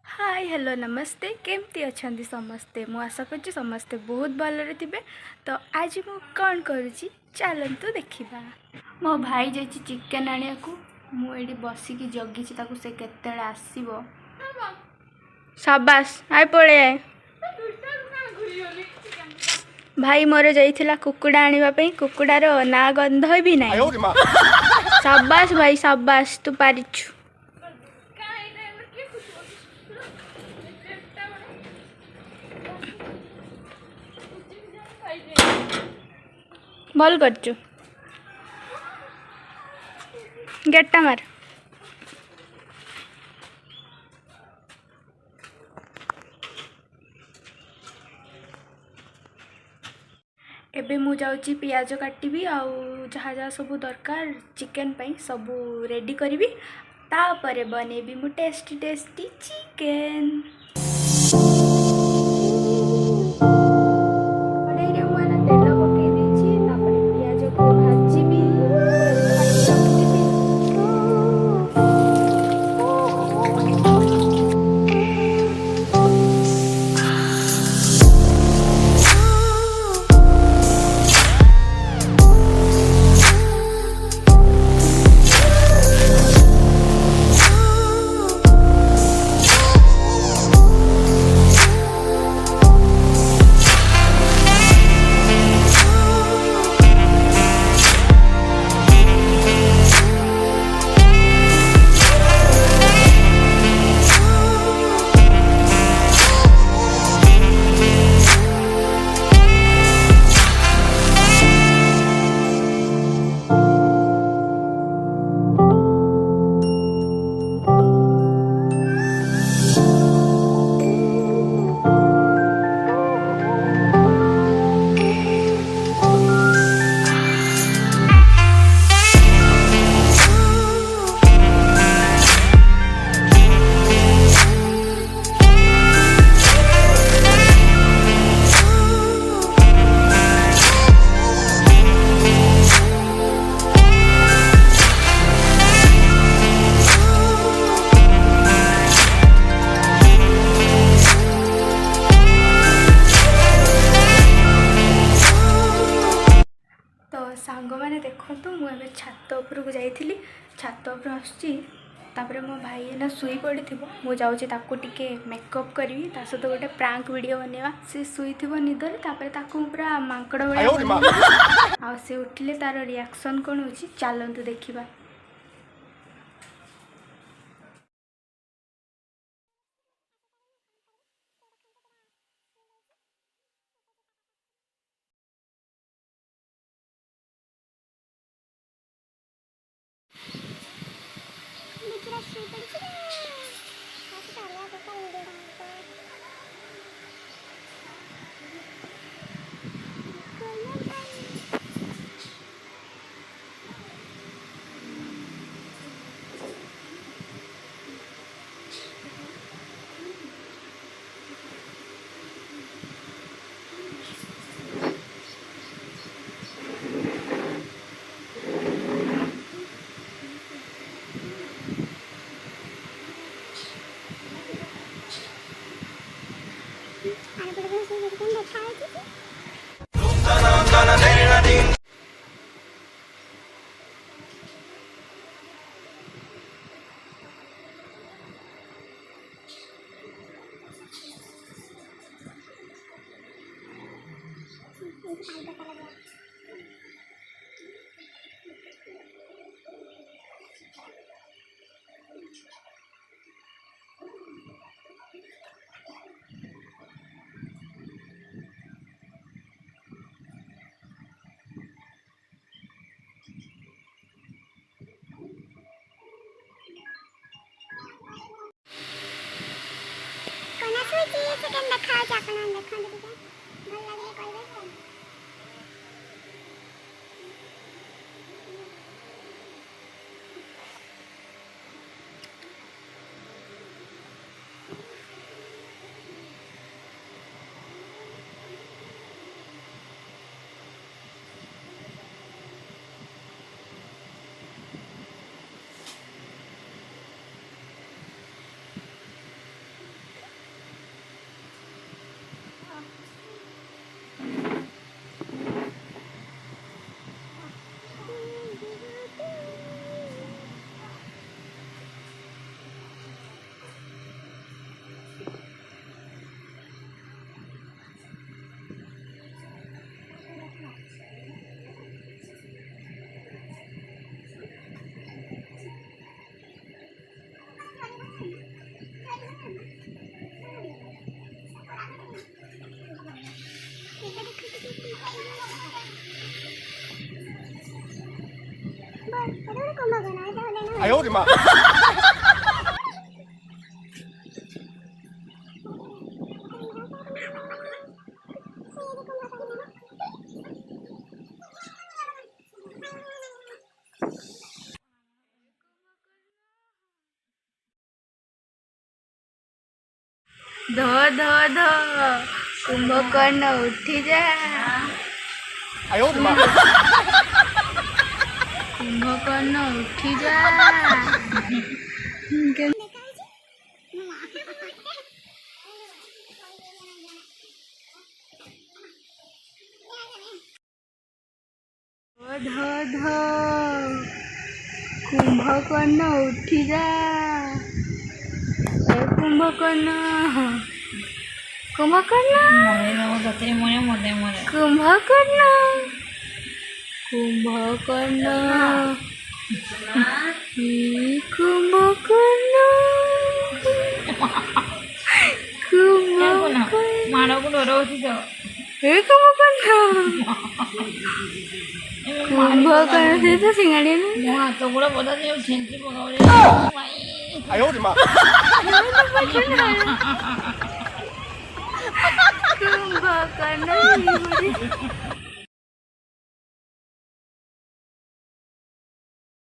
Hi hello नमस्ते केमती अच्छा समस्ते मु आशा कर समस्ते बहुत भलरे थे। तो आज मु कौन करुँची चलतु देखा। मो भाई जाइए चिकेन आने को मुझे बसिकी जगी से केते आसब। शाबाश आए पड़े आए भाई मोर जाइला कुकुड़ा आने कुकुड़ार ना गंध भी ना। शाबाश भाई शाबाश तू पारिछु। भल करचु गेटा मार। एबे मु जाउची पियाज काटिबी आउ जहाँ जहाँ सब दरकार चिकेन पई सब रेडी करिबी तापरे बनेबी मु टेस्टी टेस्टी चिकेन। कढ़ाईरे मु एना तेल पकेई देछि तापरे पियाज को भाजिबी। सांग मैंने देखु मुझे छात उपरक जाइली छात उपर आसपर मो भाई एना शुई पड़ी थी मु जाऊँगी टे मेकअप करी सहित गोटे प्रांक वीडियो बनवा सी शुई थी निदर पूरा मांकड़ भाई से उठिले तार रिएक्शन कौन हो चलतु देखा। 哎呦我的妈！ ध ध ध कुंभकर्ण उठी जा 哎呦我的妈！ कुंभकर्ण उठी जा ध ध कुंभकर्ण उठी जा ए कुंभकर्ण कुंभकर्ण कुंभकर्ण कुंभकर्ण कुंभकर्ण मानव को डरवती तो हे कुंभकर्ण कुंभकर्ण से तो सिंगाड़ी ना मो हाथ गोड़ बदा नहीं छेंची पकावले 哎呦我的妈！ कुंभकर्ण